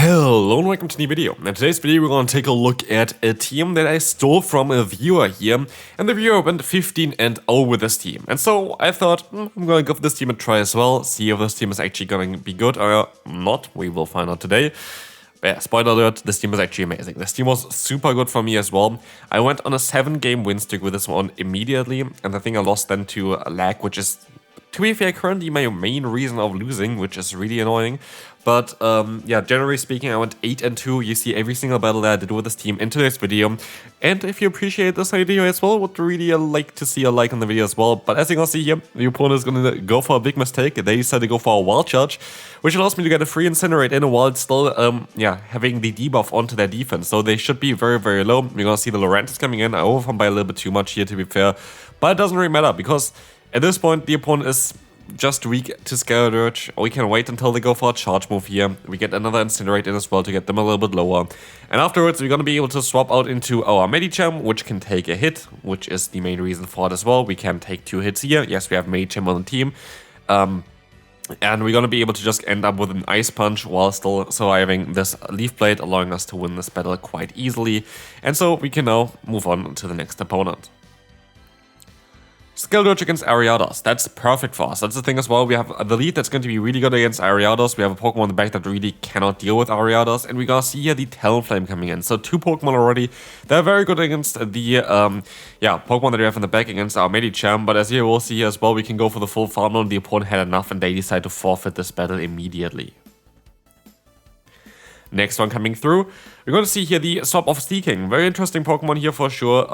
Hello and welcome to the video. In today's video we're going to take a look at a team that I stole from a viewer here, and the viewer went 15-0 with this team. And so I thought, I'm going to give this team a try as well, see if this team is actually going to be good or not. We will find out today. But yeah, spoiler alert, this team is actually amazing. This team was super good for me as well. I went on a 7-game win streak with this one immediately, and I think I lost then to lag, which is, to be fair, currently my main reason of losing, which is really annoying. But yeah, generally speaking, I went 8-2. You see every single battle that I did with this team in today's video. And if you appreciate this video as well, would really like to see a like on the video as well. But as you can see here, the opponent is going to go for a big mistake. They decided to go for a wild charge, which allows me to get a free incinerate in a while still, yeah, having the debuff onto their defense. So they should be very, very low. We're going to see the Lorantis coming in. I overfarmed by a little bit too much here, to be fair. But it doesn't really matter, because at this point, the opponent is just weak to Skeledirge. We can wait until they go for a charge move here. We get another Incinerate in as well to get them a little bit lower. And afterwards, we're going to be able to swap out into our Medicham, which can take a hit, which is the main reason for it as well. We can take 2 hits here. Yes, we have Medicham on the team. And we're going to be able to just end up with an Ice Punch while still surviving this Leaf Blade, allowing us to win this battle quite easily. And so we can now move on to the next opponent. Skeledirge against Ariados. That's perfect for us. That's the thing as well. We have the lead that's going to be really good against Ariados. We have a Pokemon in the back that really cannot deal with Ariados. And we're going to see here the Talonflame coming in. So 2 Pokemon already. They're very good against the Pokemon that we have in the back against our Medicham. But as you will see here as well, we can go for the full farm run. The opponent had enough and they decide to forfeit this battle immediately. Next one coming through, we're going to see here the Swap of Seeking. Very interesting Pokemon here for sure.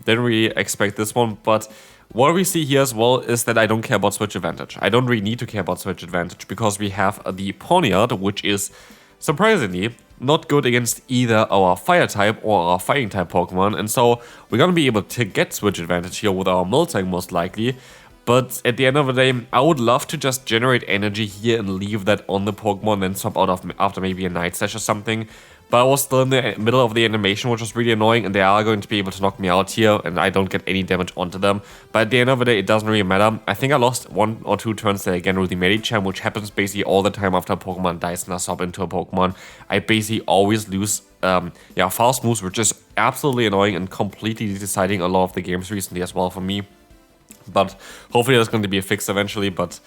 Didn't really expect this one, but what we see here as well is that I don't care about Switch Advantage. I don't really need to care about Switch Advantage because we have the Ponyard, which is surprisingly not good against either our Fire type or our Fighting type Pokemon. And so we're going to be able to get Switch Advantage here with our Miltank most likely. But at the end of the day, I would love to just generate energy here and leave that on the Pokemon, then swap out after maybe a Night Slash or something. But I was still in the middle of the animation, which was really annoying, and they are going to be able to knock me out here, and I don't get any damage onto them. But at the end of the day, it doesn't really matter. I think I lost 1 or 2 turns there again with the Medicham, which happens basically all the time after a Pokemon dies and I swap into a Pokemon. I basically always lose fast moves, which is absolutely annoying and completely deciding a lot of the games recently as well for me. But hopefully there's going to be a fix eventually, but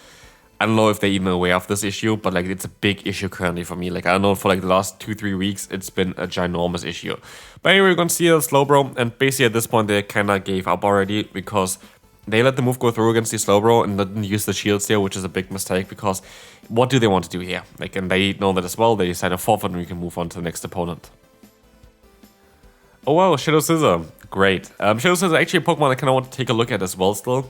I don't know if they're even aware of this issue, but like it's a big issue currently for me. Like I don't know, for like the last 2-3 weeks, it's been a ginormous issue. But anyway, we're going to see a Slowbro, and basically at this point they kind of gave up already because they let the move go through against the Slowbro and didn't use the shields there, which is a big mistake because what do they want to do here? Like, and they know that as well. They decide to forfeit and we can move on to the next opponent. Oh wow, Shadow Scissor. Great. Shadow Scissor is actually a Pokemon I kind of want to take a look at as well still.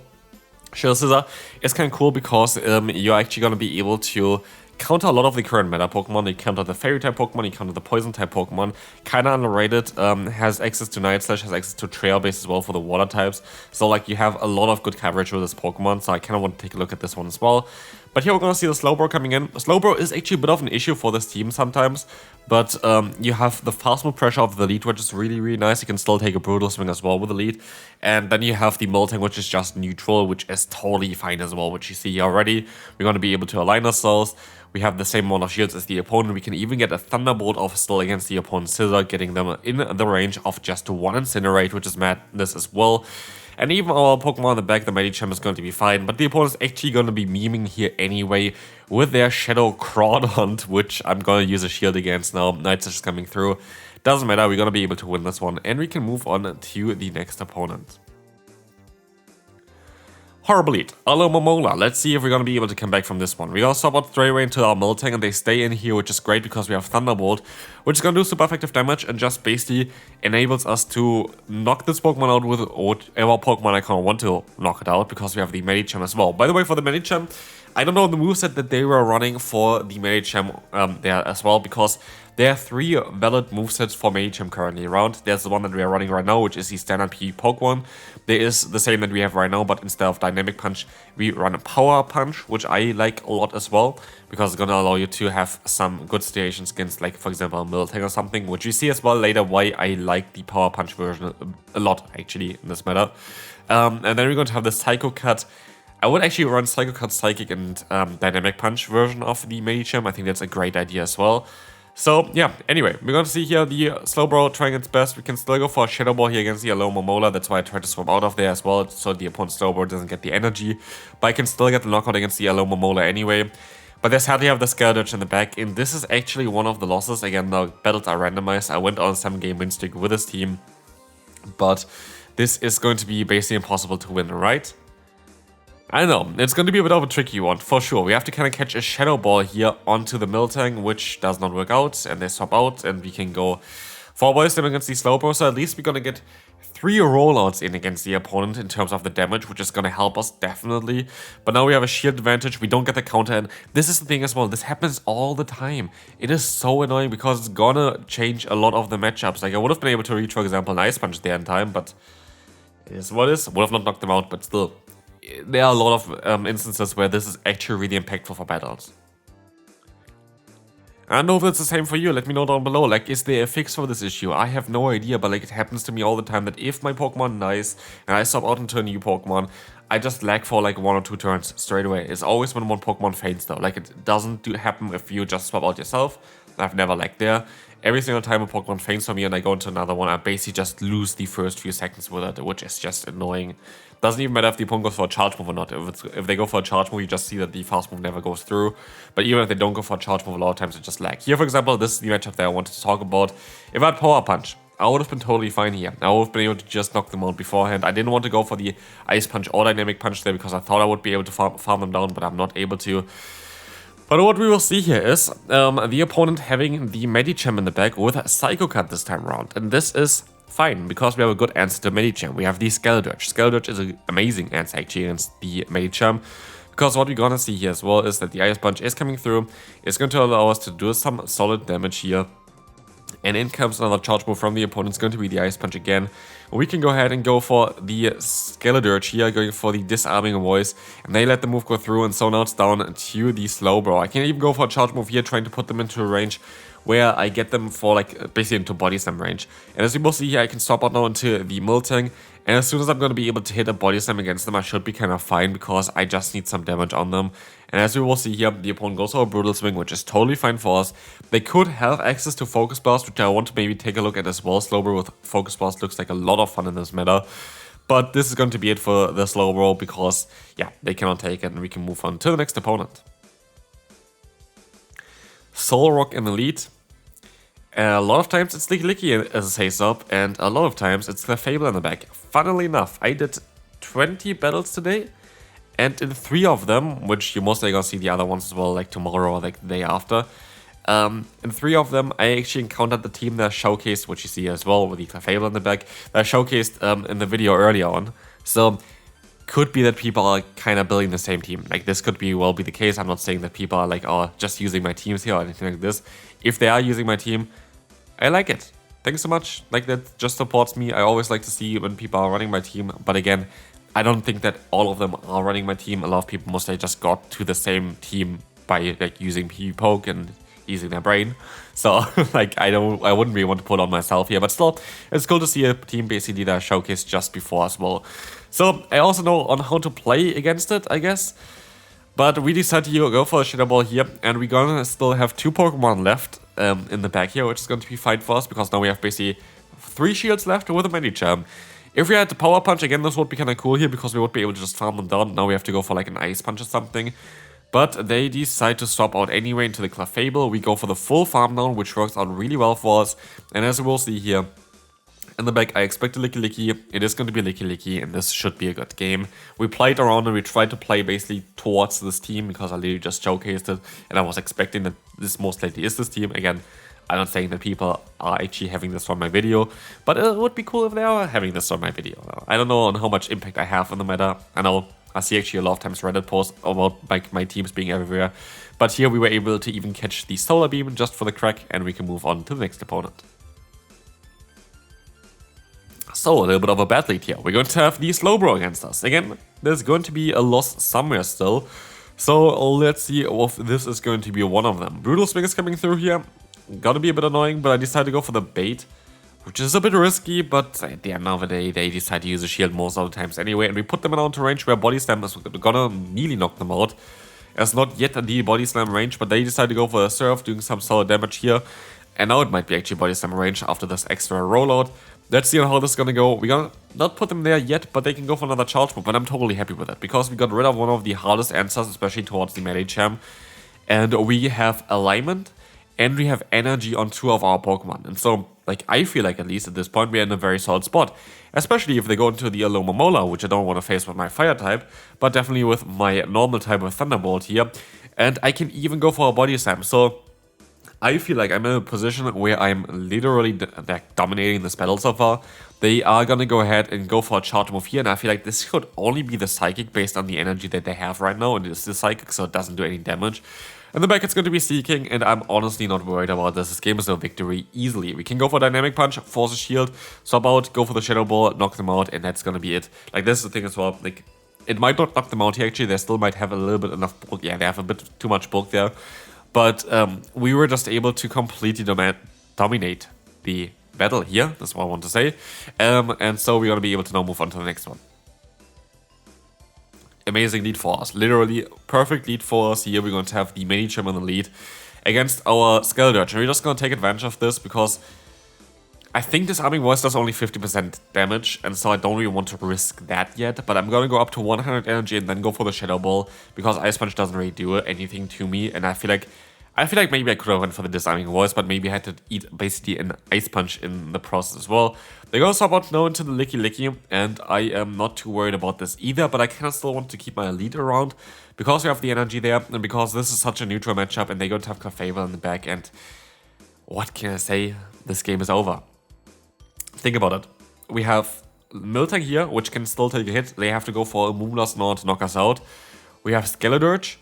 Shadow Scissor is kind of cool because you're actually going to be able to counter a lot of the current meta Pokemon. You counter the Fairy type Pokemon, you counter the Poison type Pokemon. Kind of underrated, has access to Night Slash, has access to Trail Base as well for the Water types. So like you have a lot of good coverage with this Pokemon, so I kind of want to take a look at this one as well. But here we're going to see the Slowbro coming in. Slowbro is actually a bit of an issue for this team sometimes, but you have the fast move pressure of the lead, which is really, really nice. You can still take a Brutal Swing as well with the lead. And then you have the Miltank, which is just neutral, which is totally fine as well, which you see here already. We're going to be able to align ourselves. We have the same amount of shields as the opponent. We can even get a Thunderbolt off still against the opponent's Scissor, getting them in the range of just 1 Incinerate, which is madness as well. And even our Pokemon in the back, the Medicham, is going to be fine, but the opponent's actually going to be memeing here anyway with their Shadow Crawdont, which I'm going to use a shield against now. Night Slash is coming through. Doesn't matter, we're going to be able to win this one, and we can move on to the next opponent. Horrible lead. Alomomola. Let's see if we're going to be able to come back from this one. We also swap out straight away into our Miltank and they stay in here, which is great because we have Thunderbolt, which is going to do super effective damage and just basically enables us to knock this Pokemon out with whatever Pokemon I kind of want to knock it out because we have the Medicham as well. By the way, for the Medicham, I don't know the moveset that they were running for the Medicham there as well, because there are 3 valid movesets for Medicham currently around. There's the one that we are running right now, which is the standard PvP Pokemon. There is the same that we have right now, but instead of Dynamic Punch, we run a Power Punch, which I like a lot as well, because it's going to allow you to have some good situations against, like, for example, a Miltank or something, which we see as well later why I like the Power Punch version a lot, actually, in this matter. And then we're going to have the Psycho Cut. I would actually run Psycho Cut, Psychic, and Dynamic Punch version of the Medicham. I think that's a great idea as well. So, yeah, anyway, we're going to see here the Slowbro trying its best. We can still go for a Shadow Ball here against the Alomomola. That's why I tried to swap out of there as well, so the opponent's Slowbro doesn't get the energy. But I can still get the knockout against the Alomomola anyway. But they sadly have the Skeledirge in the back, and this is actually one of the losses. Again, the battles are randomized. I went on a 7-game win streak with this team, but this is going to be basically impossible to win, right? I know, it's going to be a bit of a tricky one, for sure. We have to kind of catch a Shadow Ball here onto the Miltank, which does not work out, and they swap out, and we can go for Body Slam against the Slowbro, so at least we're going to get 3 rollouts in against the opponent in terms of the damage, which is going to help us, definitely. But now we have a shield advantage, we don't get the counter, and this is the thing as well, this happens all the time. It is so annoying, because it's gonna change a lot of the matchups. Like, I would have been able to reach, for example, an Ice Punch there in time, but it is what it is. Would have not knocked them out, but still. There are a lot of instances where this is actually really impactful for battles. I don't know if it's the same for you, let me know down below. Like, is there a fix for this issue? I have no idea, but like, it happens to me all the time that if my Pokemon dies and I swap out into a new Pokemon, I just lag for like 1 or 2 turns straight away. It's always when one Pokemon faints though. Like, it doesn't happen if you just swap out yourself. I've never lagged there. Every single time a Pokemon faints for me and I go into another one, I basically just lose the first few seconds with it, which is just annoying. Doesn't even matter if the opponent goes for a charge move or not. If they go for a charge move, you just see that the fast move never goes through. But even if they don't go for a charge move, a lot of times it just lag. Here, for example, this is the matchup that I wanted to talk about. If I had Power Punch, I would have been totally fine here. I would have been able to just knock them out beforehand. I didn't want to go for the Ice Punch or Dynamic Punch there because I thought I would be able to farm them down, but I'm not able to. But what we will see here is the opponent having the Medicham in the back with Psycho Cut this time around. And this is fine, because we have a good answer to Medicham. We have the Skeledirge. Skeledirge is an amazing answer actually against the Medicham. Because what we're gonna see here as well is that the Ice Punch is coming through. It's going to allow us to do some solid damage here. And in comes another charge move from the opponent. It's going to be the Ice Punch again. We can go ahead and go for the Skeledirge here, going for the Disarming Voice. And they let the move go through, and so now it's down to the Slowbro. I can even go for a charge move here, trying to put them into a range where I get them for like basically into Body Slam range. And as you will see here, I can swap out now into the Miltank. And as soon as I'm going to be able to hit a Body Slam against them, I should be kind of fine, because I just need some damage on them. And as we will see here, the opponent goes for a Brutal Swing, which is totally fine for us. They could have access to Focus Blast, which I want to maybe take a look at as well. Slowbro with Focus Blast looks like a lot of fun in this meta. But this is going to be it for the Slowbro, because, yeah, they cannot take it, and we can move on to the next opponent. Solrock in the lead. A lot of times it's LilyKatchum as a face up, and a lot of times it's Clefable in the back. Funnily enough, I did 20 battles today, and in 3 of them, which you most likely gonna see the other ones as well, like tomorrow or like the day after, in 3 of them, I actually encountered the team that showcased, which you see as well with the Clefable in the back, that showcased in the video earlier on. So, could be that people are kind of building the same team. Like, this could well be the case. I'm not saying that people are like, oh, just using my teams here or anything like this. If they are using my team, I like it. Thanks so much. Like, that just supports me. I always like to see when people are running my team. But again, I don't think that all of them are running my team. A lot of people mostly just got to the same team by like using PvPoke and using their brain. So like, I wouldn't really want to put on myself here, but still, it's cool to see a team basically that I showcased just before as well. So I also know on how to play against it, I guess. But we decided to go for a Shadow Ball here, and we're gonna still have 2 Pokemon left in the back here, which is going to be fine for us, because now we have basically 3 shields left with a Medicham. If we had the Power Punch, again, this would be kind of cool here, because we would be able to just farm them down. Now we have to go for like an Ice Punch or something. But they decide to swap out anyway into the Clefable. We go for the full farm down, which works out really well for us. And as we will see here, in the back, I expect a LilyKatchum. It is going to be LilyKatchum, and this should be a good game. We played around and we tried to play basically towards this team, because I literally just showcased it, and I was expecting that this most likely is this team. Again, I'm not saying that people are actually having this from my video, but it would be cool if they are having this on my video. I don't know on how much impact I have in the meta. I know I see actually a lot of times Reddit posts about like my teams being everywhere, but here we were able to even catch the Solar Beam just for the crack, and we can move on to the next opponent. So, a little bit of a bad lead here. We're going to have the Slowbro against us. Again, there's going to be a loss somewhere still. So, let's see if this is going to be one of them. Brutal Swing is coming through here. Gotta be a bit annoying, but I decided to go for the bait, which is a bit risky, but at the end of the day, they decide to use a shield most of the times anyway, and we put them around to range where Body Slam is gonna nearly knock them out. as not yet in the body slam range, but they decide to go for a surf, doing some solid damage here. And now it might be actually body slam range after this extra rollout. Let's see how this is gonna go. We're gonna not put them there yet, but they can go for another charge move, and I'm totally happy with that, because we got rid of one of the hardest answers, especially towards the Medicham. And we have alignment, and we have energy on 2 of our Pokemon. And so, like, I feel like at least at this point we're in a very solid spot. Especially if they go into the Alomomola, which I don't want to face with my Fire type, but definitely with my normal type of Thunderbolt here. And I can even go for a Body Slam. So I feel like I'm in a position where I'm literally dominating this battle so far. They are gonna go ahead and go for a charge move here, and I feel like this could only be the Psychic based on the energy that they have right now, and it's the Psychic, so it doesn't do any damage. In the back, it's going to be Seeking, and I'm honestly not worried about this. This game is a victory easily. We can go for Dynamic Punch, force a shield, swap out, go for the Shadow Ball, knock them out, and that's going to be it. Like, this is the thing as well. Like, it might not knock them out here, actually. They still might have a little bit enough bulk. Yeah, they have a bit too much bulk there. But we were just able to completely dominate the battle here. That's what I want to say. And so we're going to be able to now move on to the next one. Amazing lead for us. Literally perfect lead for us here. We're going to have the Medicham in the lead against our Skeledirge. And we're just going to take advantage of this because I think this Arming Voice does only 50% damage. And so I don't really want to risk that yet. But I'm going to go up to 100 energy and then go for the Shadow Ball because Ice Punch doesn't really do anything to me. And I feel like maybe I could have went for the Disarming Voice, but maybe I had to eat basically an Ice Punch in the process as well. They're going to swap out now into the Licky, and I am not too worried about this either, but I kind of still want to keep my lead around because we have the energy there, and because this is such a neutral matchup, and they're going to have Clefable in the back, and what can I say? This game is over. Think about it. We have Miltank here, which can still take a hit. They have to go for a Moonblast now to knock us out. We have Skeledirge,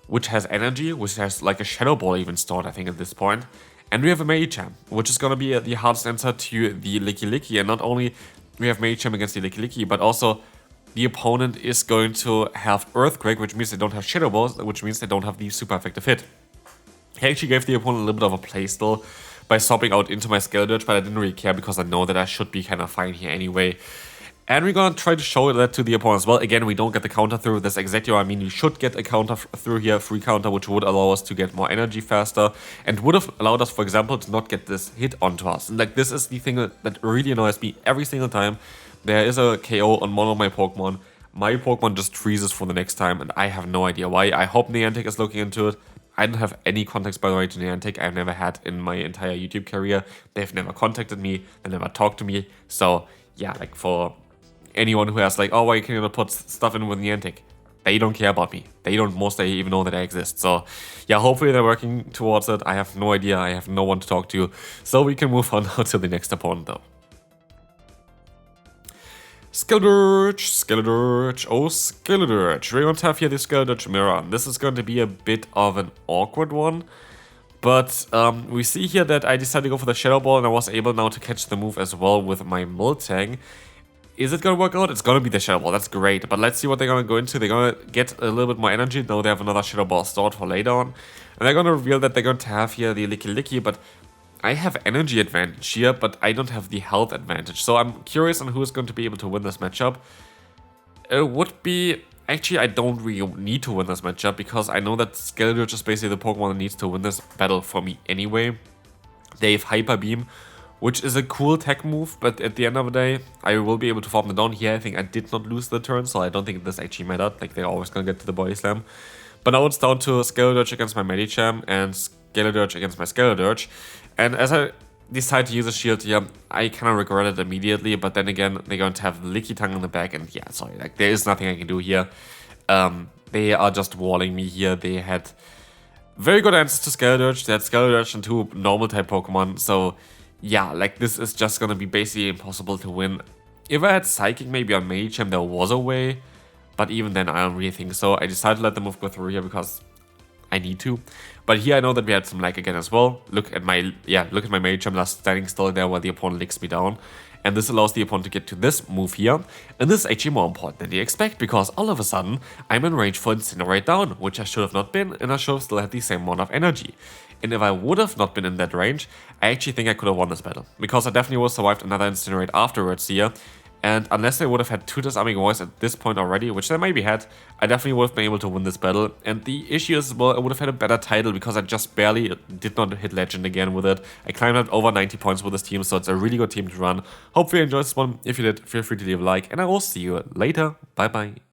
which has energy, which has like a Shadow Ball even stored, I think, at this point. And we have a Medicham, which is going to be the hardest answer to the Licky. And not only we have Medicham against the Licky, but also the opponent is going to have Earthquake, which means they don't have Shadow Balls, which means they don't have the super effective hit. He actually gave the opponent a little bit of a play still by swapping out into my Skeledirge, but I didn't really care because I know that I should be kind of fine here anyway. And we're going to try to show that to the opponent as well. Again, we don't get the counter through. That's exactly what I mean. You should get a counter through here, free counter, which would allow us to get more energy faster and would have allowed us, for example, to not get this hit onto us. And like, this is the thing that really annoys me every single time. There is a KO on one of my Pokemon. My Pokemon just freezes for the next time, and I have no idea why. I hope Niantic is looking into it. I don't have any context, by the way, to Niantic. I've never had in my entire YouTube career. They've never contacted me. They never talked to me. So, yeah, like for anyone who has like, oh, why can you not put stuff in with Niantic? They don't care about me. They don't most even know that I exist. So yeah, hopefully they're working towards it. I have no idea. I have no one to talk to. So we can move on now to the next opponent though. Skeledirge. Oh, Skeledirge. We're going to have here the Skeledirge Mirror. This is going to be a bit of an awkward one. But we see here that I decided to go for the Shadow Ball and I was able now to catch the move as well with my Miltank. Is it going to work out? It's going to be the Shadow Ball. That's great. But let's see what they're going to go into. They're going to get a little bit more energy. Now they have another Shadow Ball stored for later on. And they're going to reveal that they're going to have here the Licky. But I have energy advantage here, but I don't have the health advantage. So I'm curious on who is going to be able to win this matchup. It would be... Actually, I don't really need to win this matchup because I know that Skeledirge is basically the Pokemon that needs to win this battle for me anyway. They have Hyper Beam, which is a cool tech move, but at the end of the day, I will be able to farm them down here. I think I did not lose the turn, so I don't think this actually mattered. Like, they're always going to get to the Body Slam. But now it's down to Skeledirge against my Medicham and Skeledirge against my Skeledirge. And as I decide to use a shield here, I kind of regret it immediately, but then again, they're going to have Lickitung in the back, and yeah, sorry, like, there is nothing I can do here. They are just walling me here. They had very good answers to Skeledirge. They had Skeledirge and 2 normal type Pokemon, so yeah, like, this is just gonna be basically impossible to win. If I had Psychic maybe on Medicham, there was a way, but even then, I don't really think so. I decided to let the move go through here because I need to. But here I know that we had some lag again as well. Look at my Medicham just standing still there while the opponent licks me down. And this allows the opponent to get to this move here. And this is actually more important than they expect, because all of a sudden, I'm in range for Incinerate down, which I should have not been, and I should have still had the same amount of energy. And if I would have not been in that range, I actually think I could have won this battle. Because I definitely would have survived another Incinerate afterwards here. And unless they would have had 2 disarming voice at this point already, which they maybe had, I definitely would have been able to win this battle. And the issue is, well, I would have had a better title because I just barely did not hit legend again with it. I climbed up over 90 points with this team, so it's a really good team to run. Hopefully you enjoyed this one. If you did, feel free to leave a like, and I will see you later. Bye bye.